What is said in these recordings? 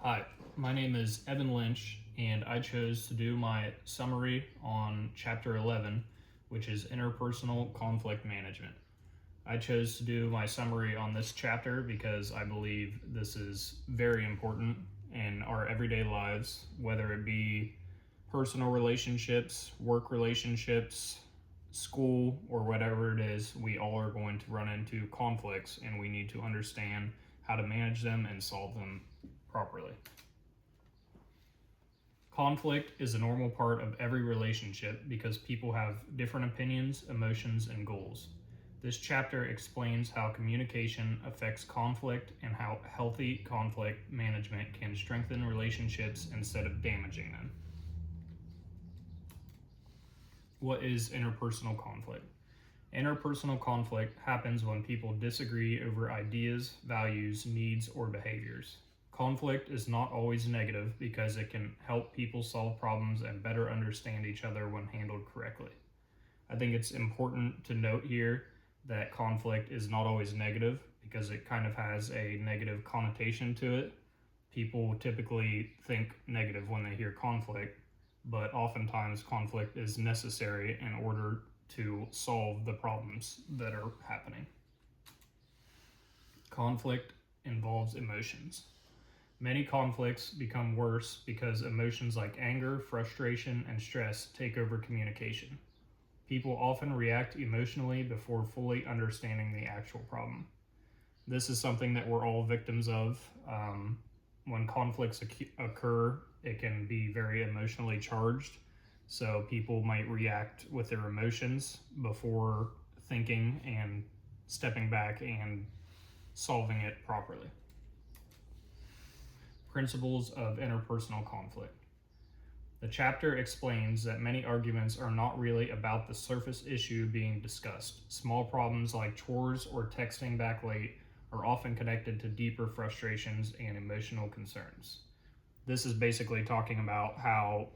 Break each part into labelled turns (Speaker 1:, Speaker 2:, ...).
Speaker 1: Hi, my name is Evan Lynch, and I chose to do my summary on Chapter 11, which is Interpersonal Conflict Management. I chose to do my summary on this chapter because I believe this is very important in our everyday lives, whether it be personal relationships, work relationships, school, or whatever it is. We all are going to run into conflicts, and we need to understand how to manage them and solve them properly. Conflict is a normal part of every relationship because people have different opinions, emotions, and goals. This chapter explains how communication affects conflict and how healthy conflict management can strengthen relationships instead of damaging them. What is interpersonal conflict? Interpersonal conflict happens when people disagree over ideas, values, needs, or behaviors. Conflict is not always negative because it can help people solve problems and better understand each other when handled correctly. I think it's important to note here that conflict is not always negative because it kind of has a negative connotation to it. People typically think negative when they hear conflict, but oftentimes conflict is necessary in order to solve the problems that are happening. Conflict involves emotions. Many conflicts become worse because emotions like anger, frustration, and stress take over communication. People often react emotionally before fully understanding the actual problem. This is something that we're all victims of. When conflicts occur, it can be very emotionally charged. So people might react with their emotions before thinking and stepping back and solving it properly. Principles of interpersonal conflict. The chapter explains that many arguments are not really about the surface issue being discussed. Small problems like chores or texting back late are often connected to deeper frustrations and emotional concerns. This is basically talking about how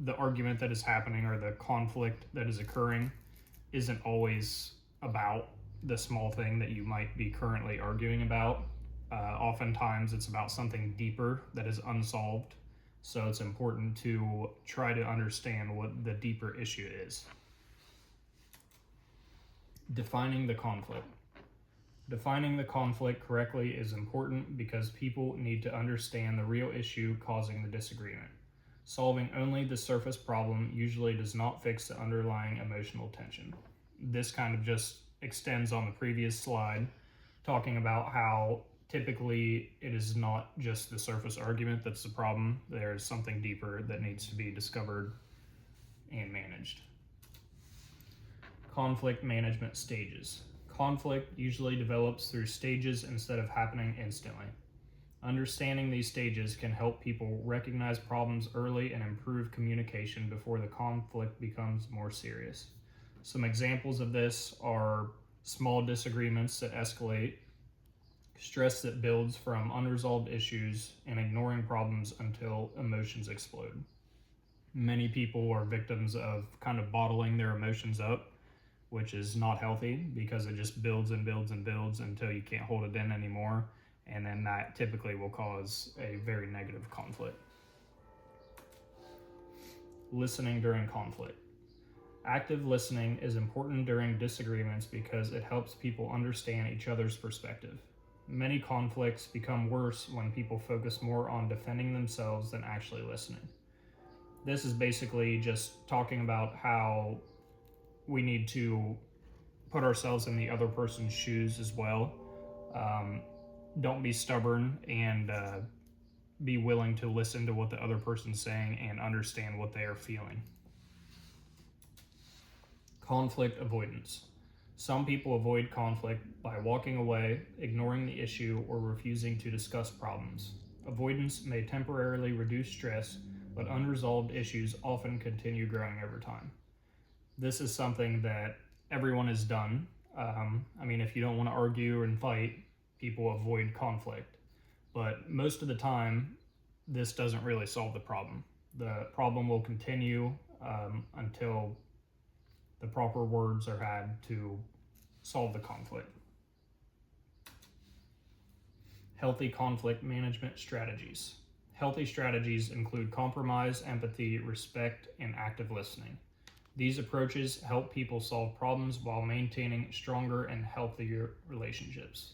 Speaker 1: the argument that is happening or the conflict that is occurring isn't always about the small thing that you might be currently arguing about. Oftentimes it's about something deeper that is unsolved. So it's important to try to understand what the deeper issue is. Defining the conflict. Defining the conflict correctly is important because people need to understand the real issue causing the disagreement. Solving only the surface problem usually does not fix the underlying emotional tension. This kind of just extends on the previous slide, talking about how typically it is not just the surface argument that's the problem. There's something deeper that needs to be discovered and managed. Conflict management stages. Conflict usually develops through stages instead of happening instantly. Understanding these stages can help people recognize problems early and improve communication before the conflict becomes more serious. Some examples of this are small disagreements that escalate, stress that builds from unresolved issues, and ignoring problems until emotions explode. Many people are victims of kind of bottling their emotions up, which is not healthy because it just builds and builds and builds until you can't hold it in anymore. And then that typically will cause a very negative conflict. Listening during conflict. Active listening is important during disagreements because it helps people understand each other's perspective. Many conflicts become worse when people focus more on defending themselves than actually listening. This is basically just talking about how we need to put ourselves in the other person's shoes as well. Don't be stubborn and be willing to listen to what the other person's saying and understand what they are feeling. Conflict avoidance. Some people avoid conflict by walking away, ignoring the issue, or refusing to discuss problems. Avoidance may temporarily reduce stress, but unresolved issues often continue growing over time. This is something that everyone has done. If you don't want to argue and fight, people avoid conflict. But most of the time, this doesn't really solve the problem. The problem will continue until the proper words are had to solve the conflict. Healthy conflict management strategies. Healthy strategies include compromise, empathy, respect, and active listening. These approaches help people solve problems while maintaining stronger and healthier relationships.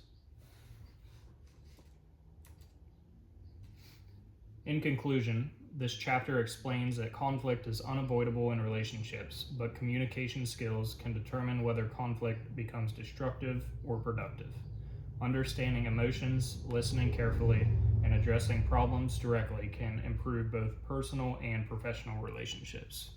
Speaker 1: In conclusion, this chapter explains that conflict is unavoidable in relationships, but communication skills can determine whether conflict becomes destructive or productive. Understanding emotions, listening carefully, and addressing problems directly can improve both personal and professional relationships.